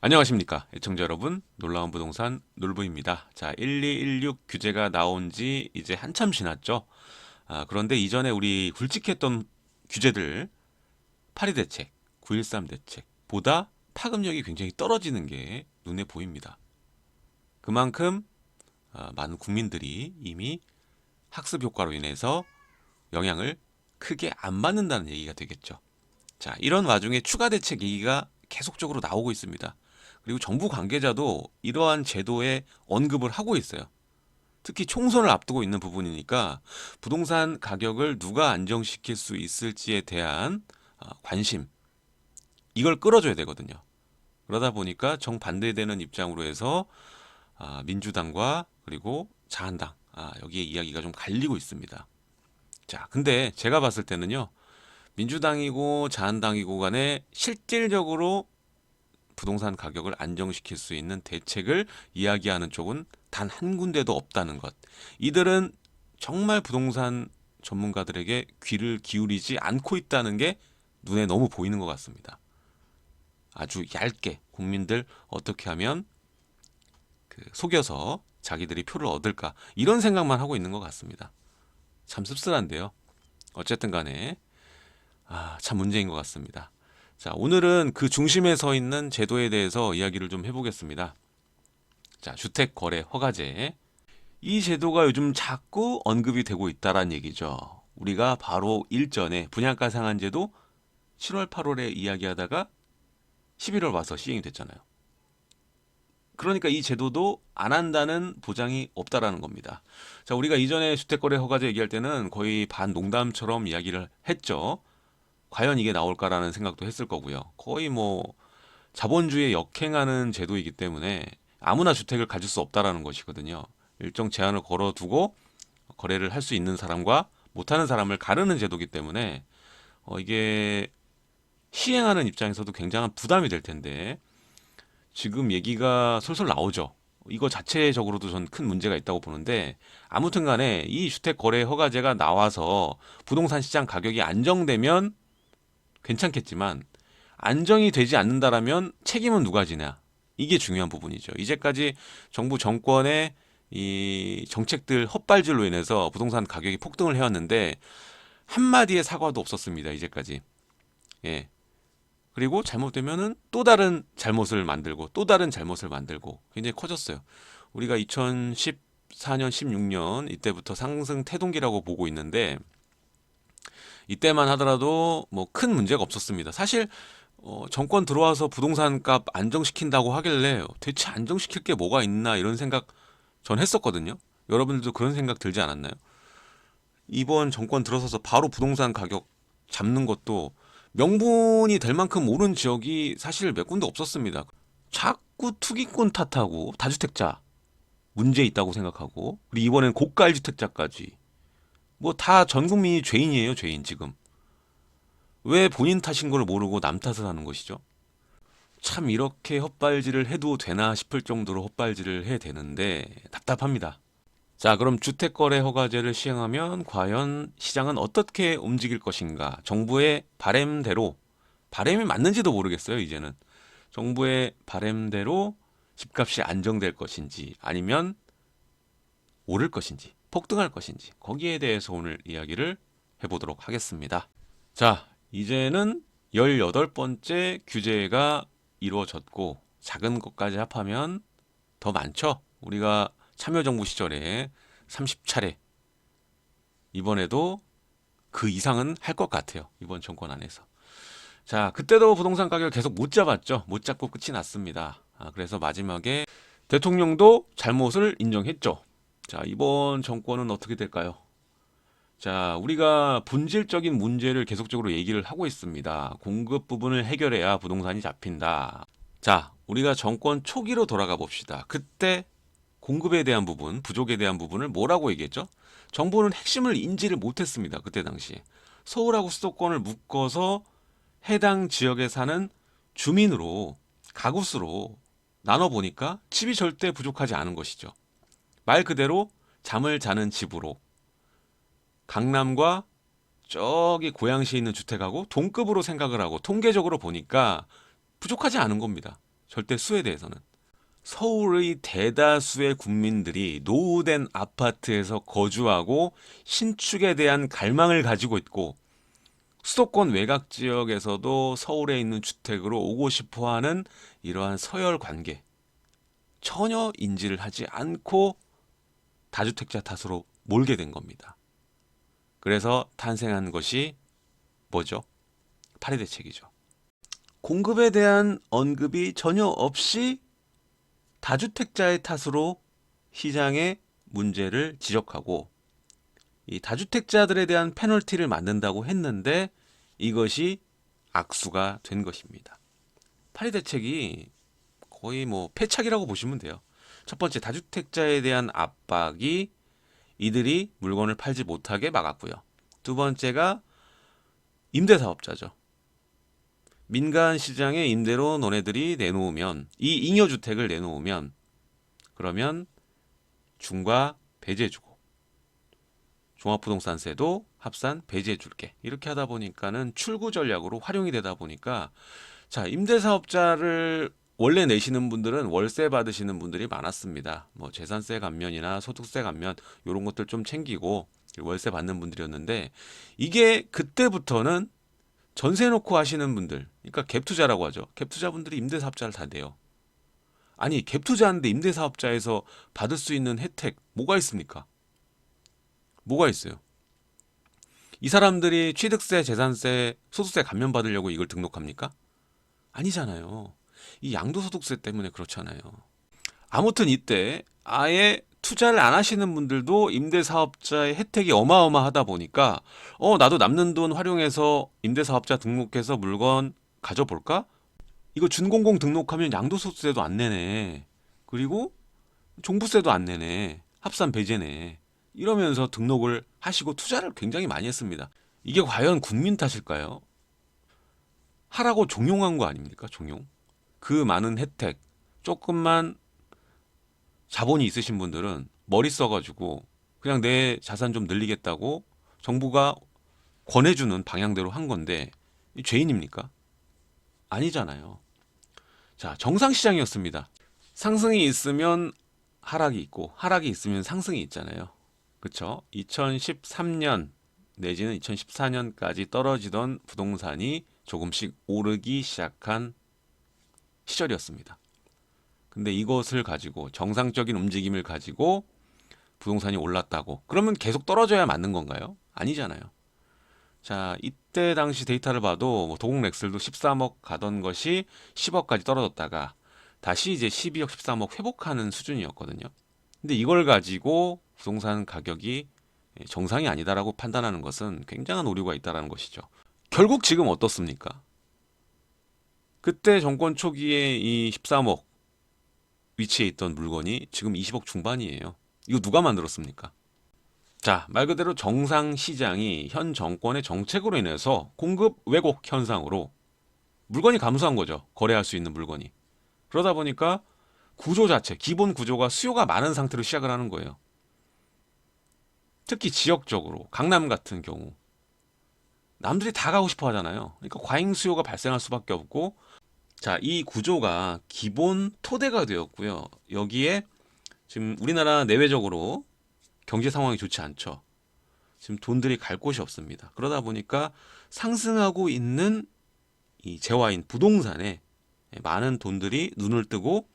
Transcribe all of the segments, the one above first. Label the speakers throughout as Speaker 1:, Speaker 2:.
Speaker 1: 안녕하십니까 애청자 여러분, 놀라운 부동산 놀부입니다. 자, 1216 규제가 나온 지 이제 한참 지났죠. 그런데 이전에 우리 굵직했던 규제들, 8.2 대책, 9.13 대책보다 파급력이 굉장히 떨어지는 게 눈에 보입니다. 그만큼 많은 국민들이 이미 학습 효과로 인해서 영향을 크게 안 받는다는 얘기가 되겠죠. 자, 이런 와중에 추가 대책 얘기가 계속적으로 나오고 있습니다. 그리고 정부 관계자도 이러한 제도에 언급을 하고 있어요. 특히 총선을 앞두고 있는 부분이니까 부동산 가격을 누가 안정시킬 수 있을지에 대한 관심, 이걸 끌어줘야 되거든요. 그러다 보니까 정반대되는 입장으로 해서 민주당과 그리고 자한당, 여기에 이야기가 좀 갈리고 있습니다. 자, 근데 제가 봤을 때는요, 민주당이고 자한당이고 간에 실질적으로 부동산 가격을 안정시킬 수 있는 대책을 이야기하는 쪽은 단 한 군데도 없다는 것. 이들은 정말 부동산 전문가들에게 귀를 기울이지 않고 있다는 게 눈에 너무 보이는 것 같습니다. 아주 얇게 국민들 어떻게 하면 속여서 자기들이 표를 얻을까, 이런 생각만 하고 있는 것 같습니다. 참 씁쓸한데요. 어쨌든 간에 참 문제인 것 같습니다. 자, 오늘은 그 중심에 서 있는 제도에 대해서 이야기를 좀 해보겠습니다. 자, 주택거래허가제. 이 제도가 요즘 자꾸 언급이 되고 있다란 얘기죠. 우리가 바로 일전에 분양가 상한제도 7월, 8월에 이야기하다가 11월 와서 시행이 됐잖아요. 그러니까 이 제도도 안 한다는 보장이 없다라는 겁니다. 자, 우리가 이전에 주택거래허가제 얘기할 때는 거의 반농담처럼 이야기를 했죠. 과연 이게 나올까라는 생각도 했을 거고요. 거의 뭐 자본주의에 역행하는 제도이기 때문에 아무나 주택을 가질 수 없다라는 것이거든요. 일정 제한을 걸어두고 거래를 할 수 있는 사람과 못하는 사람을 가르는 제도이기 때문에 이게 시행하는 입장에서도 굉장한 부담이 될 텐데, 지금 얘기가 솔솔 나오죠. 이거 자체적으로도 전 큰 문제가 있다고 보는데, 아무튼 간에 이 주택거래허가제가 나와서 부동산 시장 가격이 안정되면 괜찮겠지만, 안정이 되지 않는다라면 책임은 누가 지냐, 이게 중요한 부분이죠. 이제까지 정부 정권의 이 정책들 헛발질로 인해서 부동산 가격이 폭등을 해왔는데 한마디의 사과도 없었습니다, 이제까지. 예. 그리고 잘못되면은 또 다른 잘못을 만들고 또 다른 잘못을 만들고 굉장히 커졌어요. 우리가 2014년, 16년 이때부터 상승 태동기라고 보고 있는데, 이때만 하더라도 뭐 큰 문제가 없었습니다. 사실 정권 들어와서 부동산 값 안정시킨다고 하길래 대체 안정시킬 게 뭐가 있나, 이런 생각 전 했었거든요. 여러분들도 그런 생각 들지 않았나요? 이번 정권 들어서서 바로 부동산 가격 잡는 것도 명분이 될 만큼 오른 지역이 사실 몇 군데 없었습니다. 자꾸 투기꾼 탓하고 다주택자 문제 있다고 생각하고, 그리고 이번엔 고가 1주택자까지 뭐 다 전 국민이 죄인이에요, 죄인. 지금 왜 본인 탓인 걸 모르고 남 탓을 하는 것이죠? 참 이렇게 헛발질을 해도 되나 싶을 정도로 헛발질을 해야 되는데 답답합니다. 자, 그럼 주택거래 허가제를 시행하면 과연 시장은 어떻게 움직일 것인가? 정부의 바램대로, 바램이 맞는지도 모르겠어요, 이제는. 정부의 바램대로 집값이 안정될 것인지, 아니면 오를 것인지, 폭등할 것인지, 거기에 대해서 오늘 이야기를 해보도록 하겠습니다. 자, 이제는 18번째 규제가 이루어졌고, 작은 것까지 합하면 더 많죠? 우리가 참여정부 시절에 30차례, 이번에도 그 이상은 할 것 같아요, 이번 정권 안에서. 자, 그때도 부동산 가격을 계속 못 잡았죠. 못 잡고 끝이 났습니다. 그래서 마지막에 대통령도 잘못을 인정했죠. 자, 이번 정권은 어떻게 될까요? 자, 우리가 본질적인 문제를 계속적으로 얘기를 하고 있습니다. 공급 부분을 해결해야 부동산이 잡힌다. 자, 우리가 정권 초기로 돌아가 봅시다. 그때 공급에 대한 부분, 부족에 대한 부분을 뭐라고 얘기했죠? 정부는 핵심을 인지를 못했습니다. 그때 당시에. 서울하고 수도권을 묶어서 해당 지역에 사는 주민으로, 가구수로 나눠보니까 집이 절대 부족하지 않은 것이죠. 말 그대로 잠을 자는 집으로, 강남과 저기 고양시에 있는 주택하고 동급으로 생각을 하고 통계적으로 보니까 부족하지 않은 겁니다. 절대 수에 대해서는. 서울의 대다수의 국민들이 노후된 아파트에서 거주하고 신축에 대한 갈망을 가지고 있고, 수도권 외곽 지역에서도 서울에 있는 주택으로 오고 싶어 하는 이러한 서열 관계 전혀 인지를 하지 않고 다주택자 탓으로 몰게 된 겁니다. 그래서 탄생한 것이 뭐죠? 파리 대책이죠. 공급에 대한 언급이 전혀 없이 다주택자의 탓으로 시장의 문제를 지적하고, 이 다주택자들에 대한 페널티를 만든다고 했는데 이것이 악수가 된 것입니다. 파리 대책이 거의 뭐 패착이라고 보시면 돼요. 첫 번째, 다주택자에 대한 압박이 이들이 물건을 팔지 못하게 막았고요. 두 번째가 임대사업자죠. 민간 시장에 임대로 너네들이 내놓으면, 이 잉여주택을 내놓으면 그러면 중과 배제해주고 종합부동산세도 합산 배제해줄게. 이렇게 하다 보니까는 출구 전략으로 활용이 되다 보니까, 자, 임대사업자를 원래 내시는 분들은 월세 받으시는 분들이 많았습니다. 뭐 재산세 감면이나 소득세 감면 이런 것들 좀 챙기고 월세 받는 분들이었는데, 이게 그때부터는 전세 놓고 하시는 분들, 그러니까 갭투자라고 하죠. 갭투자분들이 임대사업자를 다 내요. 아니, 갭투자하는데 임대사업자에서 받을 수 있는 혜택 뭐가 있습니까? 뭐가 있어요? 이 사람들이 취득세, 재산세, 소득세 감면 받으려고 이걸 등록합니까? 아니잖아요. 이 양도소득세 때문에 그렇잖아요. 아무튼 이때 아예 투자를 안 하시는 분들도 임대사업자의 혜택이 어마어마하다 보니까, 나도 남는 돈 활용해서 임대사업자 등록해서 물건 가져볼까? 이거 준공공 등록하면 양도소득세도 안 내네. 그리고 종부세도 안 내네. 합산 배제네. 이러면서 등록을 하시고 투자를 굉장히 많이 했습니다. 이게 과연 국민 탓일까요? 하라고 종용한 거 아닙니까? 종용. 그 많은 혜택, 조금만 자본이 있으신 분들은 머리 써가지고 그냥 내 자산 좀 늘리겠다고 정부가 권해주는 방향대로 한 건데, 이 죄인입니까? 아니잖아요. 자, 정상시장이었습니다. 상승이 있으면 하락이 있고 하락이 있으면 상승이 있잖아요. 그쵸? 2013년 내지는 2014년까지 떨어지던 부동산이 조금씩 오르기 시작한 시절이었습니다. 근데 이것을 가지고, 정상적인 움직임을 가지고 부동산이 올랐다고 그러면 계속 떨어져야 맞는 건가요? 아니잖아요. 자, 이때 당시 데이터를 봐도 뭐 도곡 렉슬도 13억 가던 것이 10억까지 떨어졌다가 다시 이제 12억, 13억 회복하는 수준이었거든요. 근데 이걸 가지고 부동산 가격이 정상이 아니다라고 판단하는 것은 굉장한 오류가 있다는 것이죠. 결국 지금 어떻습니까? 그때 정권 초기에 이 13억 위치에 있던 물건이 지금 20억 중반이에요. 이거 누가 만들었습니까? 자, 말 그대로 정상 시장이 현 정권의 정책으로 인해서 공급 왜곡 현상으로 물건이 감소한 거죠. 거래할 수 있는 물건이. 그러다 보니까 구조 자체, 기본 구조가 수요가 많은 상태로 시작을 하는 거예요. 특히 지역적으로 강남 같은 경우 남들이 다 가고 싶어 하잖아요. 그러니까 과잉 수요가 발생할 수밖에 없고, 자, 이 구조가 기본 토대가 되었고요. 여기에 지금 우리나라 내외적으로 경제 상황이 좋지 않죠. 지금 돈들이 갈 곳이 없습니다. 그러다 보니까 상승하고 있는 이 재화인 부동산에 많은 돈들이 눈을 뜨고,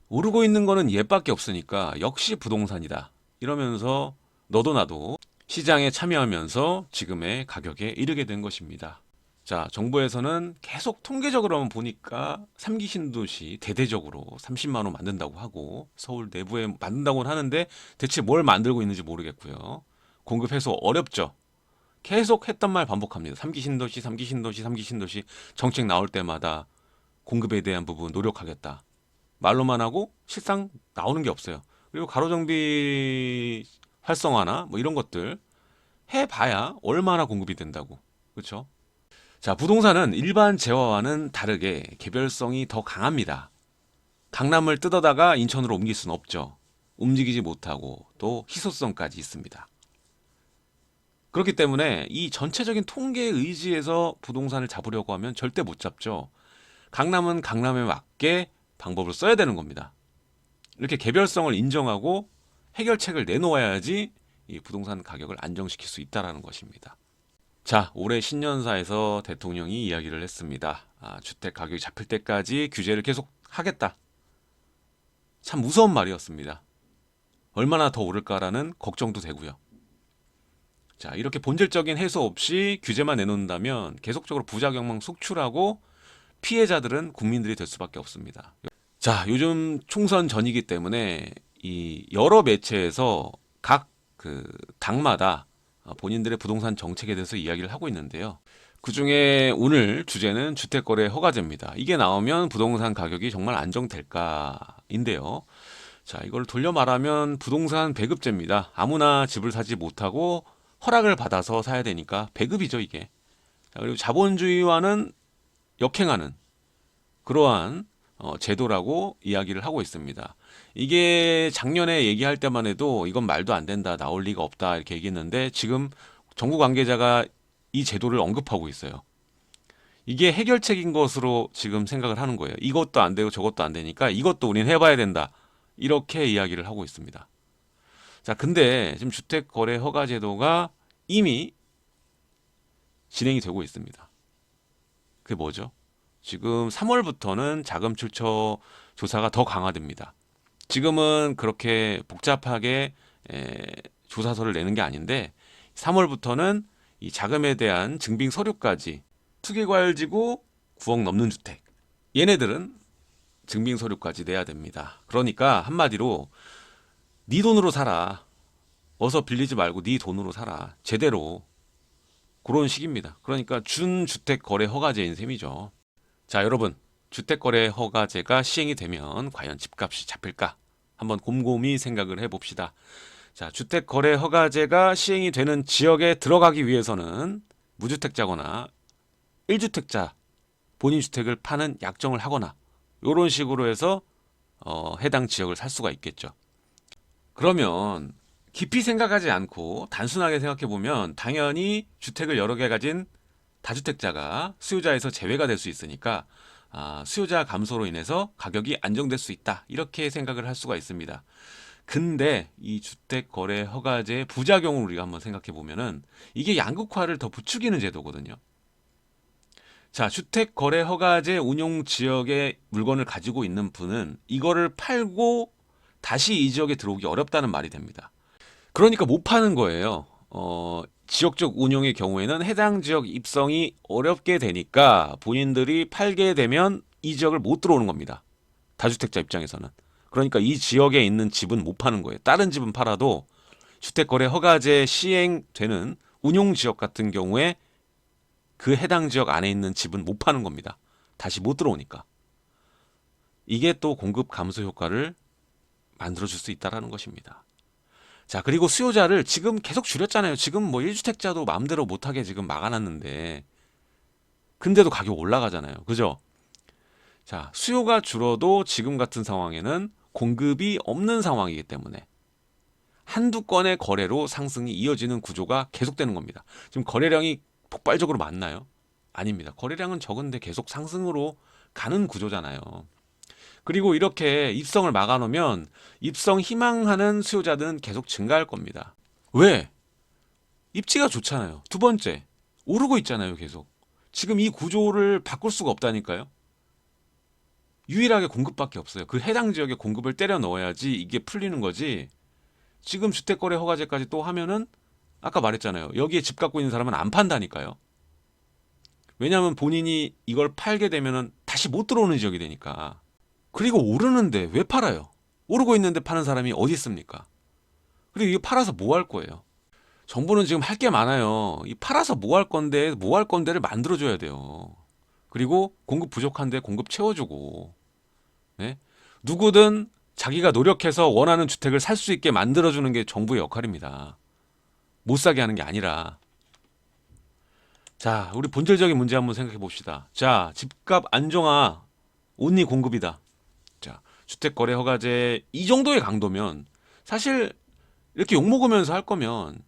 Speaker 1: 오르고 있는 거는 얘밖에 없으니까 역시 부동산이다 이러면서 너도 나도 시장에 참여하면서 지금의 가격에 이르게 된 것입니다. 자, 정부에서는 계속 통계적으로만 보니까 3기 신도시 대대적으로 30만 원 만든다고 하고 서울 내부에 만든다고 하는데 대체 뭘 만들고 있는지 모르겠고요. 공급 해소 어렵죠. 계속 했던 말 반복합니다. 3기 신도시, 3기 신도시, 3기 신도시. 정책 나올 때마다 공급에 대한 부분 노력하겠다. 말로만 하고 실상 나오는 게 없어요. 그리고 가로정비 활성화나 뭐 이런 것들 해봐야 얼마나 공급이 된다고. 그렇죠? 자, 부동산은 일반 재화와는 다르게 개별성이 더 강합니다. 강남을 뜯어다가 인천으로 옮길 수는 없죠. 움직이지 못하고 또 희소성까지 있습니다. 그렇기 때문에 이 전체적인 통계에 의지해서 부동산을 잡으려고 하면 절대 못 잡죠. 강남은 강남에 맞게 방법을 써야 되는 겁니다. 이렇게 개별성을 인정하고 해결책을 내놓아야지 이 부동산 가격을 안정시킬 수 있다는 것입니다. 자, 올해 신년사에서 대통령이 이야기를 했습니다. 주택 가격이 잡힐 때까지 규제를 계속 하겠다. 참 무서운 말이었습니다. 얼마나 더 오를까라는 걱정도 되고요. 자, 이렇게 본질적인 해소 없이 규제만 내놓는다면 계속적으로 부작용만 속출하고 피해자들은 국민들이 될 수밖에 없습니다. 자, 요즘 총선 전이기 때문에 이 여러 매체에서 각 그 당마다 본인들의 부동산 정책에 대해서 이야기를 하고 있는데요. 그 중에 오늘 주제는 주택거래 허가제입니다. 이게 나오면 부동산 가격이 정말 안정될까인데요. 자, 이걸 돌려 말하면 부동산 배급제입니다. 아무나 집을 사지 못하고 허락을 받아서 사야 되니까 배급이죠, 이게. 자, 그리고 자본주의와는 역행하는 그러한 제도라고 이야기를 하고 있습니다. 이게 작년에 얘기할 때만 해도 이건 말도 안 된다, 나올 리가 없다 이렇게 얘기했는데 지금 정부 관계자가 이 제도를 언급하고 있어요. 이게 해결책인 것으로 지금 생각을 하는 거예요. 이것도 안 되고 저것도 안 되니까 이것도 우린 해봐야 된다. 이렇게 이야기를 하고 있습니다. 자, 근데 지금 주택거래 허가 제도가 이미 진행이 되고 있습니다. 그게 뭐죠? 지금 3월부터는 자금 출처 조사가 더 강화됩니다. 지금은 그렇게 복잡하게 조사서를 내는 게 아닌데 3월부터는 이 자금에 대한 증빙 서류까지 투기과열지구 9억 넘는 주택 얘네들은 증빙 서류까지 내야 됩니다. 그러니까 한마디로 네 돈으로 살아. 어서 빌리지 말고 네 돈으로 살아. 제대로. 그런 식입니다. 그러니까 준주택 거래 허가제인 셈이죠. 자, 여러분, 주택거래 허가제가 시행이 되면 과연 집값이 잡힐까? 한번 곰곰이 생각을 해봅시다. 자, 주택거래 허가제가 시행이 되는 지역에 들어가기 위해서는 무주택자거나 1주택자 본인 주택을 파는 약정을 하거나 이런 식으로 해서 해당 지역을 살 수가 있겠죠. 그러면 깊이 생각하지 않고 단순하게 생각해 보면 당연히 주택을 여러 개 가진 다주택자가 수요자에서 제외가 될 수 있으니까 수요자 감소로 인해서 가격이 안정될 수 있다. 이렇게 생각을 할 수가 있습니다. 근데 이 주택거래 허가제의 부작용을 우리가 한번 생각해 보면은 이게 양극화를 더 부추기는 제도거든요. 자, 주택거래 허가제 운용 지역에 물건을 가지고 있는 분은 이거를 팔고 다시 이 지역에 들어오기 어렵다는 말이 됩니다. 그러니까 못 파는 거예요. 지역적 운용의 경우에는 해당 지역 입성이 어렵게 되니까 본인들이 팔게 되면 이 지역을 못 들어오는 겁니다. 다주택자 입장에서는. 그러니까 이 지역에 있는 집은 못 파는 거예요. 다른 집은 팔아도 주택거래 허가제 시행되는 운용 지역 같은 경우에 그 해당 지역 안에 있는 집은 못 파는 겁니다. 다시 못 들어오니까. 이게 또 공급 감소 효과를 만들어줄 수 있다는 것입니다. 자, 그리고 수요자를 지금 계속 줄였잖아요. 지금 뭐 1주택자도 마음대로 못하게 지금 막아놨는데 근데도 가격 올라가잖아요. 그죠? 자, 수요가 줄어도 지금 같은 상황에는 공급이 없는 상황이기 때문에 한두 건의 거래로 상승이 이어지는 구조가 계속되는 겁니다. 지금 거래량이 폭발적으로 많나요? 아닙니다. 거래량은 적은데 계속 상승으로 가는 구조잖아요. 그리고 이렇게 입성을 막아놓으면 입성 희망하는 수요자들은 계속 증가할 겁니다. 왜? 입지가 좋잖아요. 두 번째, 오르고 있잖아요, 계속. 지금 이 구조를 바꿀 수가 없다니까요. 유일하게 공급밖에 없어요. 그 해당 지역에 공급을 때려 넣어야지 이게 풀리는 거지. 지금 주택거래 허가제까지 또 하면은 아까 말했잖아요. 여기에 집 갖고 있는 사람은 안 판다니까요. 왜냐하면 본인이 이걸 팔게 되면은 다시 못 들어오는 지역이 되니까. 그리고 오르는데 왜 팔아요? 오르고 있는데 파는 사람이 어디 있습니까? 그리고 이거 팔아서 뭐 할 거예요? 정부는 지금 할 게 많아요. 이 팔아서 뭐 할 건데, 뭐 할 건데를 만들어줘야 돼요. 그리고 공급 부족한데 공급 채워주고, 네? 누구든 자기가 노력해서 원하는 주택을 살 수 있게 만들어주는 게 정부의 역할입니다. 못 사게 하는 게 아니라. 자, 우리 본질적인 문제 한번 생각해 봅시다. 자, 집값 안정화, 온리 공급이다. 자, 주택거래 허가제 이 정도의 강도면 사실 이렇게 욕먹으면서 할 거면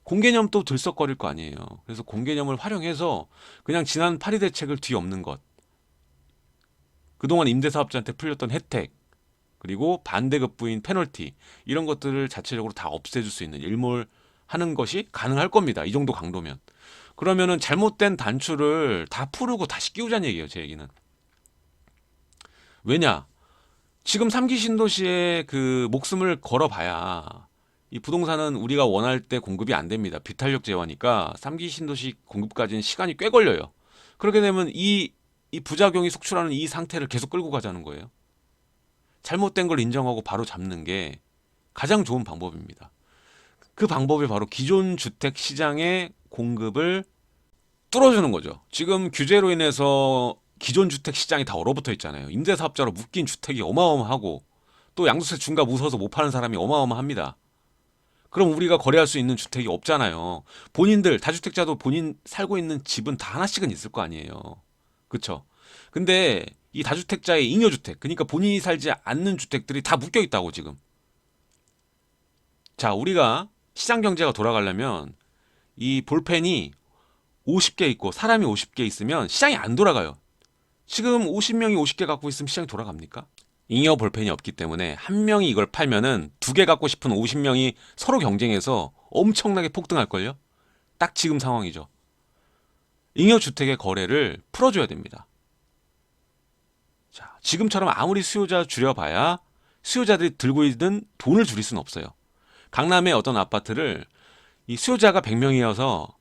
Speaker 1: 공개념 또 들썩거릴 거 아니에요. 그래서 공개념을 활용해서 그냥 지난 파리 대책을 뒤엎는 것. 그동안 임대사업자한테 풀렸던 혜택, 그리고 반대급부인 페널티, 이런 것들을 자체적으로 다 없애줄 수 있는 일몰하는 것이 가능할 겁니다. 이 정도 강도면. 그러면은 잘못된 단추를 다 풀고 다시 끼우자는 얘기예요. 제 얘기는. 왜냐? 지금 3기 신도시에 그 목숨을 걸어봐야 이 부동산은 우리가 원할 때 공급이 안 됩니다. 비탄력 제어니까 3기 신도시 공급까지는 시간이 꽤 걸려요. 그렇게 되면 이 부작용이 속출하는 이 상태를 계속 끌고 가자는 거예요. 잘못된 걸 인정하고 바로 잡는 게 가장 좋은 방법입니다. 그 방법이 바로 기존 주택 시장의 공급을 뚫어주는 거죠. 지금 규제로 인해서 기존 주택 시장이 다 얼어붙어 있잖아요. 임대사업자로 묶인 주택이 어마어마하고 또 양도세 중과 무서워서 못 파는 사람이 어마어마합니다. 그럼 우리가 거래할 수 있는 주택이 없잖아요. 본인들 다주택자도 본인 살고 있는 집은 다 하나씩은 있을 거 아니에요. 그쵸? 근데 이 다주택자의 잉여주택, 그러니까 본인이 살지 않는 주택들이 다 묶여 있다고 지금. 자, 우리가 시장 경제가 돌아가려면 이 볼펜이 50개 있고 사람이 50개 있으면 시장이 안 돌아가요. 지금 50명이 50개 갖고 있으면 시장이 돌아갑니까? 잉여 볼펜이 없기 때문에 한 명이 이걸 팔면은 두 개 갖고 싶은 50명이 서로 경쟁해서 엄청나게 폭등할걸요? 딱 지금 상황이죠. 잉여 주택의 거래를 풀어줘야 됩니다. 자, 지금처럼 아무리 수요자 줄여봐야 수요자들이 들고 있는 돈을 줄일 수는 없어요. 강남의 어떤 아파트를 이 수요자가 100명이어서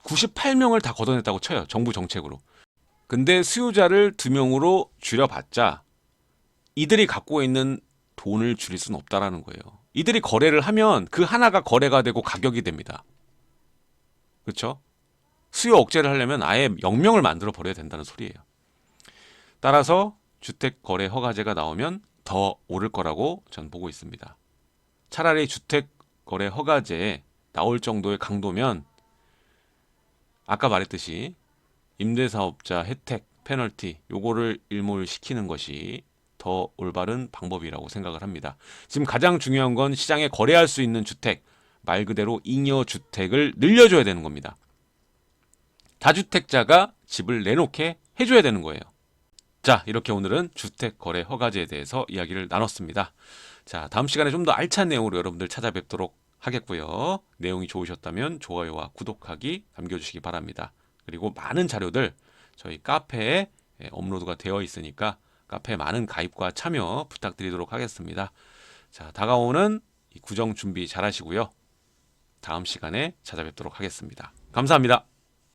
Speaker 1: 98명을 다 걷어냈다고 쳐요. 정부 정책으로. 근데 수요자를 2명으로 줄여봤자 이들이 갖고 있는 돈을 줄일 수는 없다라는 거예요. 이들이 거래를 하면 그 하나가 거래가 되고 가격이 됩니다. 그렇죠? 수요 억제를 하려면 아예 영명을 만들어 버려야 된다는 소리예요. 따라서 주택 거래 허가제가 나오면 더 오를 거라고 전 보고 있습니다. 차라리 주택 거래 허가제에 나올 정도의 강도면 아까 말했듯이 임대사업자 혜택, 페널티 요거를 일몰시키는 것이 더 올바른 방법이라고 생각을 합니다. 지금 가장 중요한 건 시장에 거래할 수 있는 주택, 말 그대로 잉여 주택을 늘려줘야 되는 겁니다. 다주택자가 집을 내놓게 해줘야 되는 거예요. 자, 이렇게 오늘은 주택 거래 허가제에 대해서 이야기를 나눴습니다. 자, 다음 시간에 좀 더 알찬 내용으로 여러분들 찾아뵙도록 하겠고요. 내용이 좋으셨다면 좋아요와 구독하기 남겨주시기 바랍니다. 그리고 많은 자료들 저희 카페에 업로드가 되어 있으니까 카페 많은 가입과 참여 부탁드리도록 하겠습니다. 자, 다가오는 이 구정 준비 잘 하시고요. 다음 시간에 찾아뵙도록 하겠습니다. 감사합니다.